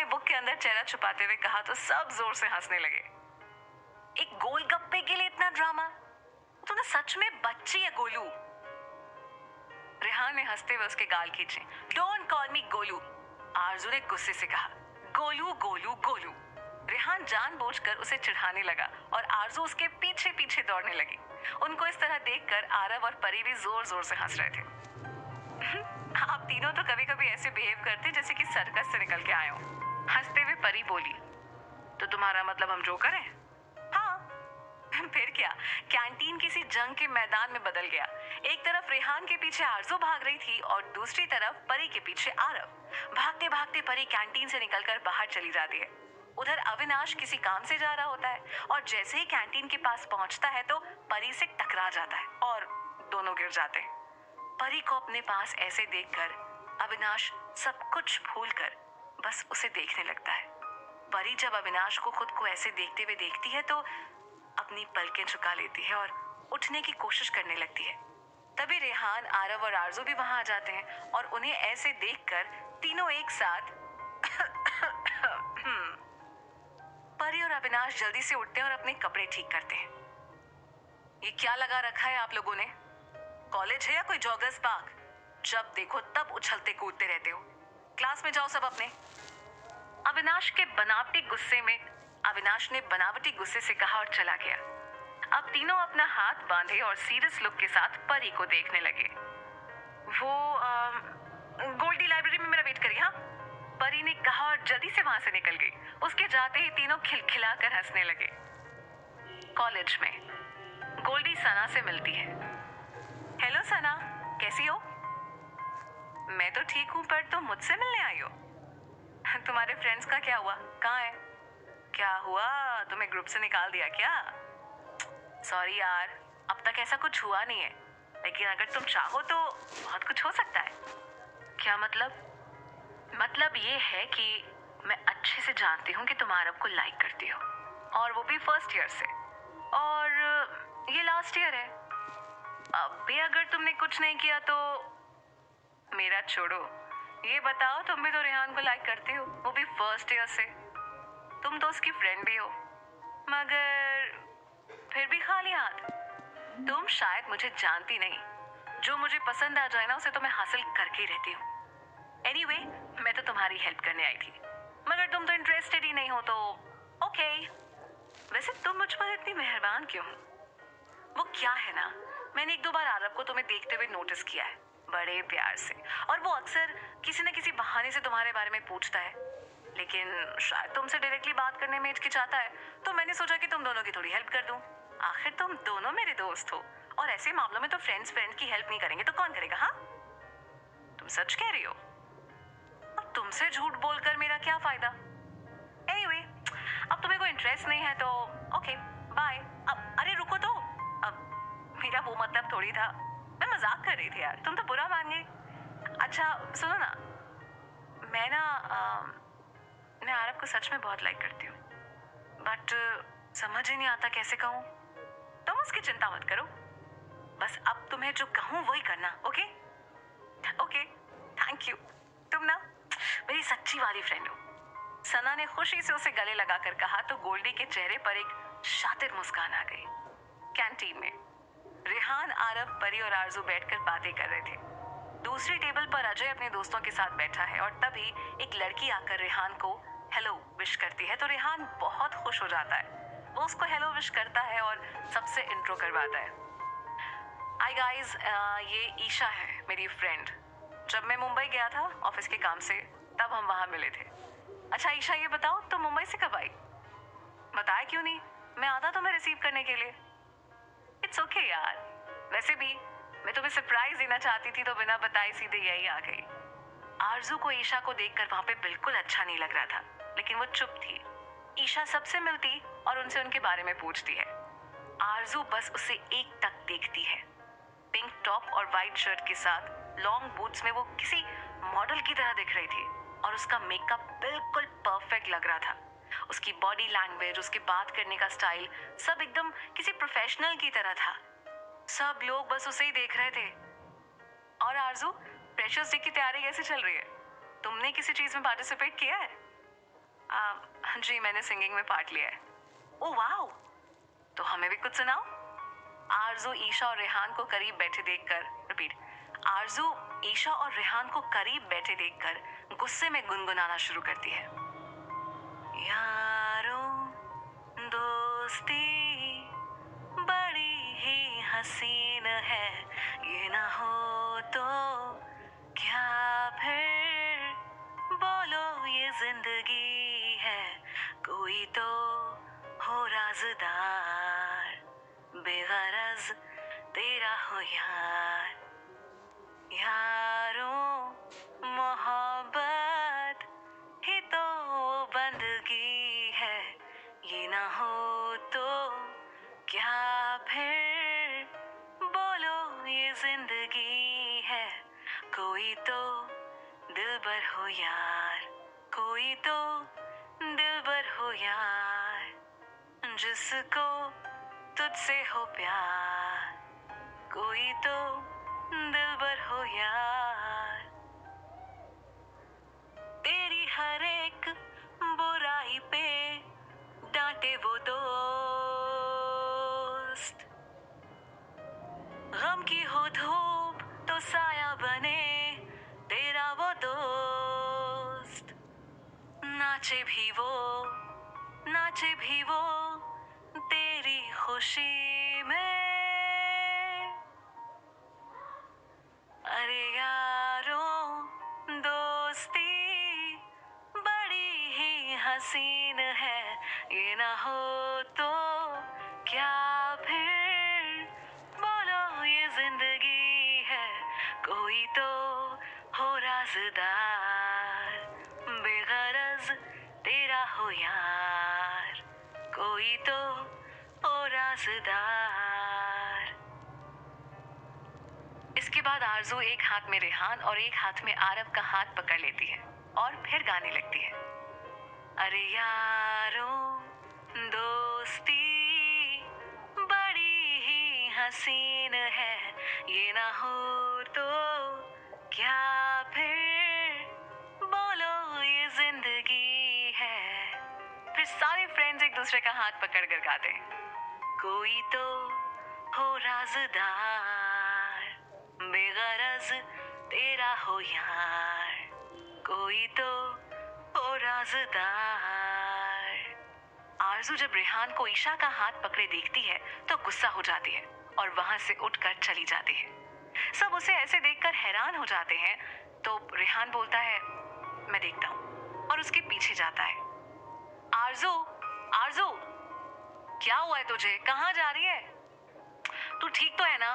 ने बुक के अंदर चेहरा छुपाते हुए कहा तो सब जोर से हंसने लगे। एक गोलगप्पे के लिए इतना ड्रामा? तू ना सच में बच्ची है गोलू। रेहान ने हंसते हुए उसके गाल खींचे। डोंट कॉल मी गोलू, आरजू ने गुस्से से कहा। गोलू गोलू गोलू। रेहान जानबूझकर उसे चिढ़ाने लगा और आरजू उसके पीछे पीछे दौड़ने लगी। उनको इस तरह देखकर आरव और परी भी जोर जोर से हंस रहे थे। आप तीनों तो कभी कभी ऐसे बिहेव करते जैसे कि सर्कस से निकल के आए हो। हंसते हुए परी बोली। तो तुम्हारा मतलब हम जोकर हैं? हाँ। फिर क्या, कैंटीन किसी जंग के मैदान में बदल गया। एक तरफ रेहान के पीछे आरजू भाग रही थी और दूसरी तरफ परी के पीछे आरव। भागते भागते परी कैंटीन से निकलकर बाहर चली जाती है। उधर अविनाश किसी काम से जा रहा होता है और जैसे ही कैंटीन के पास पहुंचता है तो परी से टकरा जाता है और दोनों गिर जाते हैं। परी को अपने पास ऐसे देखकर अविनाश सब कुछ भूलकर बस उसे देखने लगता है। परी जब अविनाश को खुद को ऐसे देखते हुए देखती है तो अपनी पलकें झुका लेती है और उठने की कोशिश करने लगती है। तभी रेहान, आरव और आरजू भी वहां आ जाते हैं और उन्हें ऐसे देखकर तीनों एक साथ परी और अविनाश जल्दी से उठते हैं और अपने कपड़े ठीक करते हैं। ये क्या लगा रखा है आप लोगों ने? कॉलेज है या कोई जॉगर्स पार्क? जब देखो तब उछलते कूदते रहते हो। क्लास में जाओ सब अपने। अविनाश ने बनावटी गुस्से से कहा और चला गया। अब तीनों अपना हाथ बांधे और सीरियस लुक के साथ परी को देखने लगे। वो गोल्डी लाइब्रेरी में मेरा वेट करिए। हाँ, परी ने कहा और जल्दी से वहां से निकल गई। उसके जाते ही तीनों खिलखिलाकर हंसने लगे। कॉलेज में गोल्डी सना से मिलती है। हेलो सना, कैसी हो? मैं तो ठीक हूँ, पर तुम मुझसे मिलने आई हो? तुम्हारे फ्रेंड्स का क्या हुआ? कहाँ है? क्या हुआ, तुम्हें ग्रुप से निकाल दिया क्या? सॉरी यार, अब तक ऐसा कुछ हुआ नहीं है, लेकिन अगर तुम चाहो तो बहुत कुछ हो सकता है। क्या मतलब? मतलब ये है कि मैं अच्छे से जानती हूँ कि तुम आरव को लाइक करती हो, और वो भी फर्स्ट ईयर से, और ये लास्ट ईयर है। अब भी अगर तुमने कुछ नहीं किया तो मेरा छोड़ो, ये बताओ तुम भी तो रेहान को लाइक करते हो, वो भी फर्स्ट ईयर से। तुम तो उसकी फ्रेंड भी हो, मगर फिर भी खाली हाथ। तुम शायद मुझे जानती नहीं, जो मुझे पसंद आ जाए ना उसे तो मैं हासिल करके ही रहती हूँ। एनीवे, मैं तो तुम्हारी हेल्प करने आई थी, मगर तुम तो इंटरेस्टेड ही नहीं हो तो ओके। वैसे तुम मुझ पर इतनी मेहरबान क्यों? वो क्या है ना, मैंने एक दो बार आरव को तुम्हें देखते हुए नोटिस किया है, बड़े प्यार से, और वो अक्सर किसी न किसी बहाने से तुम्हारे बारे में पूछता है, लेकिन शायद तुमसे डायरेक्टली बात करने में हिचकिचाता है, तो मैंने सोचा कि तुम दोनों की थोड़ी हेल्प कर दूं। आखिर तुम दोनों मेरे दोस्त हो, और ऐसे मामलों में तो फ्रेंड्स फ्रेंड की हेल्प नहीं करेंगे तो कौन करेगा? हाँ, तुम सच कह रही हो। अब तुमसे झूठ बोलकर मेरा क्या फायदा? एनीवे, अब तुम्हें कोई इंटरेस्ट नहीं है तो ओके, बाय। अब अरे रुको तो, अब मेरा वो मतलब थोड़ी था, मैं मजाक कर रही थी यार, तुम तो बुरा मान गई। अच्छा सुनो ना, मैं ना मैं आरव को सच में बहुत लाइक करती हूँ, बट समझ ही नहीं आता कैसे कहूँ। तुम उसकी चिंता मत करो, बस अब तुम्हें जो कहूँ वही करना। ओके ओके, थैंक यू, तुम ना मेरी सच्ची वाली फ्रेंड हो। सना ने खुशी से उसे गले लगाकर कहा तो गोल्डी के चेहरे पर एक शातिर मुस्कान आ गई। कैंटीन में रेहान, आरव, परी और आरजू बैठकर बातें कर रहे थे। दूसरी टेबल पर अजय अपने दोस्तों के साथ बैठा है और तभी एक लड़की आकर रेहान को हेलो विश करती है तो रेहान बहुत खुश हो जाता है। वो उसको हेलो विश करता है और सबसे इंट्रो करवाता है। हाय गाइस, ये ईशा है मेरी फ्रेंड। जब मैं मुंबई गया था ऑफिस के काम से तब हम वहां मिले थे। अच्छा ईशा, ये बताओ तुम मुंबई से कब आई? बताया क्यों नहीं, मैं आता तुम्हें रिसीव करने के लिए। इट्स ओके यार, वैसे भी मैं तुम्हें सरप्राइज देना चाहती थी तो बिना बताए सीधे यही आ गई। आरजू को ईशा को देखकर वहां पे बिल्कुल अच्छा नहीं लग रहा था, लेकिन वो चुप थी। ईशा सबसे मिलती और उनसे उनके बारे में पूछती है। आरजू बस उसे एक टक देखती है। पिंक टॉप और वाइट शर्ट के साथ लॉन्ग बूट्स में वो किसी मॉडल की तरह दिख रही थी और उसका मेकअप बिल्कुल परफेक्ट लग रहा था। उसकी बॉडी लैंग्वेज, उसके बात करने का स्टाइल, सब एकदम किसी प्रोफेशनल की तरह था। सब लोग बस उसे ही देख रहे थे। और आरजू, फ्रेशर्स डे की तैयारी कैसे चल रही है? तुमने किसी चीज में पार्टिसिपेट किया है? जी मैंने सिंगिंग में पार्ट लिया है। ओ वाओ, तो हमें भी कुछ सुनाओ। आरजू ईशा और रेहान को करीब बैठे देखकर रिपीट आरजू ईशा और रेहान को करीब बैठे देखकर गुस्से में गुनगुनाना शुरू करती है। यारों दोस्ती बड़ी ही हसीन है, ये ना हो तो क्या फिर बोलो ये जिंदगी है, कोई तो हो राज़दार, बेगरज तेरा हो यार। यारों मोहब्बत ही तो बंदगी है, ये ना हो तो क्या फिर बोलो ये जिंदगी है, कोई तो दिलबर हो यार, कोई तो दिलबर हो यार, जिसको तुझसे हो प्यार, कोई तो दिलबर हो यार। तेरी हर एक बुराई पे डांटे वो दोस्त, गम की हो धूप तो साया बने तेरा वो दोस्त। नाचे भी वो तेरी खुशी में। अरे यारों दोस्ती बड़ी ही हसीन है, ये ना हो तो क्या फिर बोलो ये जिंदगी है, कोई तो हो राज़दार, बेगरज तेरा हो यार, कोई तो हो राज़दार। इसके बाद आरजू एक हाथ में रेहान और एक हाथ में आरव का हाथ पकड़ लेती है और फिर गाने लगती है। अरे यारों दोस्ती बड़ी ही हसीन है, ये ना हो तो क्या फिर बोलो ये जिंदगी है। फिर सारे फ्रेंड्स एक दूसरे का हाथ पकड़ कर गाते हैं। कोई तो हो राज़दार, बेगरज तेरा हो यार, कोई तो हो राज़दार। आरजू जब रेहान को ईशा का हाथ पकड़े देखती है तो गुस्सा हो जाती है और वहां से उठकर चली जाती है। सब उसे ऐसे देखकर हैरान हो जाते हैं तो रेहान बोलता है मैं देखता हूँ, और उसके पीछे जाता है। आरजू आरजू क्या हुआ है तुझे, कहाँ जा रही है, तू ठीक तो है ना।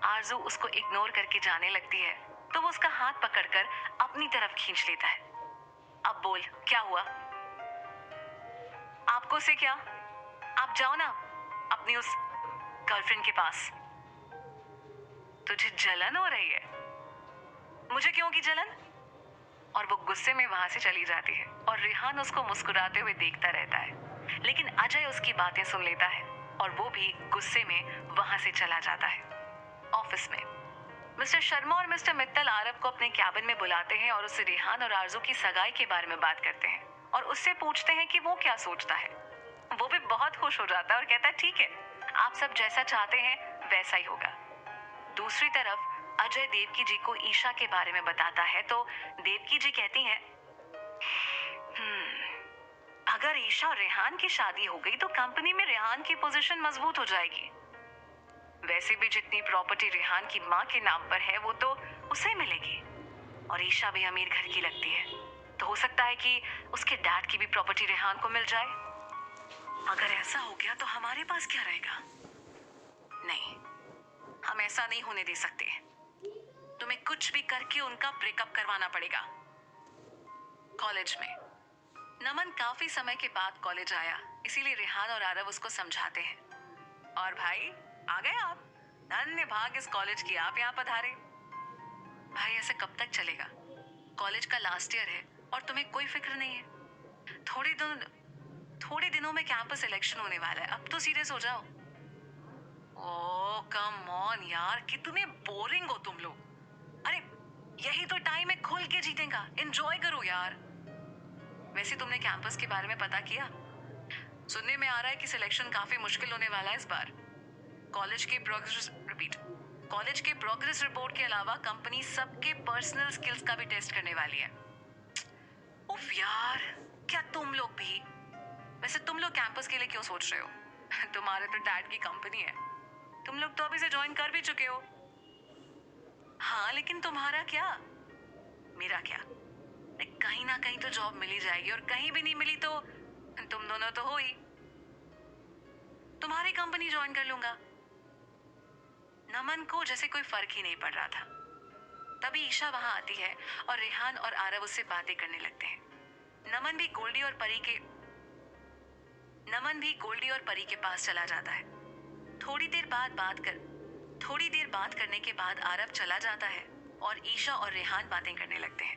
आरजू उसको इग्नोर करके जाने लगती है तो वो उसका हाथ पकड़कर अपनी तरफ खींच लेता है। अब बोल क्या हुआ। आपको से क्या, आप जाओ ना अपनी उस गर्लफ्रेंड के पास। तुझे जलन हो रही है, मुझे क्यों की जलन। और वो गुस्से में वहां से चली जाती है और रेहान उसको मुस्कुराते हुए देखता रहता है। लेकिन अजय उसकी बातें सुन लेता है और वो भी गुस्से में वहां से चला जाता है। ऑफिस में मिस्टर शर्मा और मिस्टर मित्तल आरव को अपने कैबिन में बुलाते हैं और उससे रेहान और आरजू की सगाई के बारे में बात करते हैं और उससे पूछते हैं कि वो क्या सोचता है। वो भी बहुत खुश हो जाता है और कहता है ठीक है, आप सब जैसा चाहते हैं वैसा ही होगा। दूसरी तरफ अजय देवकी जी को ईशा के बारे में बताता है तो देवकी जी कहती हैं अगर ईशा और रेहान की शादी हो गई तो कंपनी में रेहान की पोजीशन मजबूत हो जाएगी। वैसे भी जितनी प्रॉपर्टी रेहान की माँ के नाम पर है वो तो उसे मिलेगी, और ईशा भी अमीर घर की लगती है तो हो सकता है कि उसके डैड की भी प्रॉपर्टी रेहान को मिल जाए। अगर ऐसा हो गया तो हमारे पास क्या रहेगा। नहीं, हम ऐसा नहीं होने दे सकते। तुम्हें कुछ भी करके उनका ब्रेकअप करवाना पड़ेगा। कॉलेज में नमन काफी समय के बाद कॉलेज आया, इसीलिए रेहान और आरव उसको समझाते हैं। और भाई आ गए आप, धन्य भाग इस कॉलेज की, आप यहाँ पधारे। भाई ऐसे कब तक चलेगा, कॉलेज का लास्ट ईयर है और तुम्हें कोई फिक्र नहीं है। थोड़े दिनों में कैंपस इलेक्शन होने वाला है, अब तो सीरियस हो जाओ। ओह कम ऑन यार, कितने बोरिंग हो तुम लोग। अरे यही तो टाइम है खुल के जीने का, एंजॉय करो यार। वैसे तुमने कैंपस के बारे में पता किया? सुनने में आ रहा है कि सिलेक्शन काफी मुश्किल होने वाला है इस बार। कॉलेज के प्रोग्रेस रिपोर्ट के अलावा कंपनी सबके पर्सनल स्किल्स का भी टेस्ट करने वाली है। उफ यार, क्या तुम लोग भी? वैसे तुम लोग कैंपस के लिए क्यों सोच रहे हो? तुम्हारे तो डैड की कंपनी है, तुम लोग तो अभी से ज्वाइन कर भी चुके हो। हाँ, लेकिन तुम्हारा क्या? मेरा क्या? कहीं ना कहीं तो जॉब मिल ही जाएगी, और कहीं भी नहीं मिली तो तुम दोनों तो हो ही। तुम्हारी कंपनी ज्वाइन कर लूंगा। नमन को जैसे कोई फर्क ही नहीं पड़ रहा था। तभी ईशा वहां आती है और रेहान और आरव उससे बातें करने लगते हैं। नमन भी गोल्डी और परी के पास चला जाता है। थोड़ी देर बात करने के बाद आरव चला जाता है और ईशा और रेहान बातें करने लगते हैं।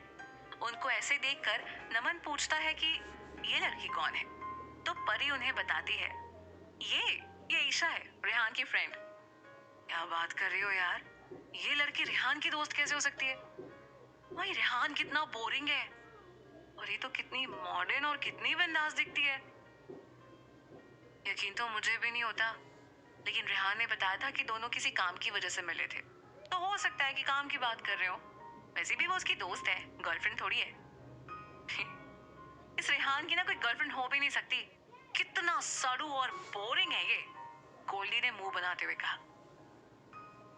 उनको ऐसे देखकर नमन पूछता है कि ये लड़की कौन है? तो परी उन्हें बताती है, ये ईशा है, रेहान की फ्रेंड। क्या बात कर रही हो यार? ये लड़की रेहान की दोस्त कैसे हो सकती है? वही रेहान कितना बोरिंग है, और ये तो कितनी मॉडर्न और कितनी बिंदास दिखती है। यकीन तो मुझे भी नहीं होता, लेकिन रेहान ने बताया था कि दोनों किसी काम की वजह से मिले थे, तो हो सकता है कि काम की बात कर रहे हो। वैसे भी वो उसकी दोस्त है, गर्लफ्रेंड थोड़ी है। इस रेहान की ना कोई गर्लफ्रेंड हो भी नहीं सकती। कितना सड़ू और बोरिंग है ये, गोल्डी ने मुंह बनाते हुए कहा।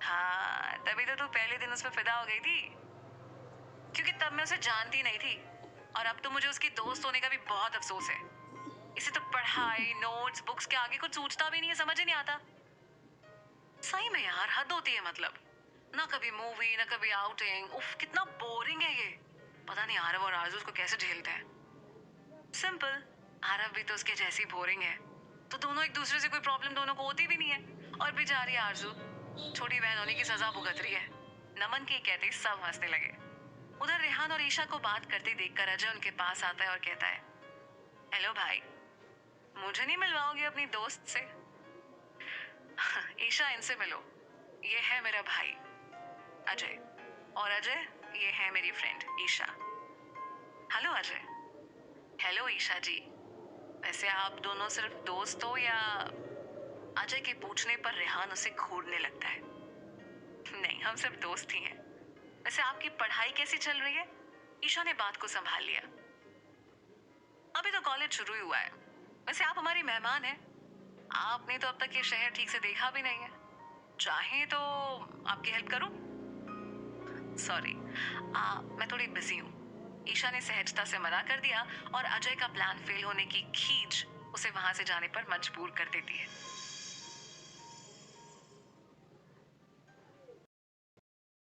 हाँ, तभी तो तू पहले दिन उस पर फिदा हो गई थी, क्योंकि तब मैं उसे जानती नहीं थी, और अब तो मुझे उसकी दोस्त होने का भी बहुत अफसोस है। इसे तो पढ़ाई, नोट्स, बुक्स के आगे कुछ सोचता भी नहीं है, समझ ही नहीं आता। सही में यार, हद होती है। मतलब ना कभी मूवी, ना कभी आउटिंग। उफ, कितना बोरिंग है ये। पता नहीं आरव और आरजू उसको कैसे झेलते हैं। सिंपल, आरव भी तो उसके जैसी बोरिंग है, तो दोनों एक दूसरे से कोई प्रॉब्लम दोनों को होती भी नहीं है। और बेचारी आरजू छोटी बहन होने की सजा भुगत रही है। नमन के कहते सब हंसने लगे। उधर रेहान और ईशा को बात करते देखकर अजय उनके पास आता है और कहता है, हेलो भाई, मुझे नहीं मिलवाओगे अपनी दोस्त से? ईशा, इनसे मिलो, ये है मेरा भाई अजय, और अजय, ये है मेरी friend Isha. Hello Ajay. Hello Isha ji. वैसे आप दोनों सिर्फ दोस्त हो या? अजय के पूछने पर रेहान उसे घूरने लगता है। नहीं, हम सिर्फ दोस्त ही हैं। वैसे आपकी पढ़ाई कैसी चल रही है? ईशा ने बात को संभाल लिया। अभी तो कॉलेज शुरू ही हुआ है। वैसे आप हमारी मेहमान हैं। आपने तो अब तक ये शहर ठीक से देखा भी नहीं है। चाहे तो आपकी हेल्प करूं? सॉरी, मैं थोड़ी बिजी हूँ। ईशा ने सहजता से मना कर दिया, और अजय का प्लान फेल होने की खींच उसे वहां से जाने पर मजबूर कर देती है।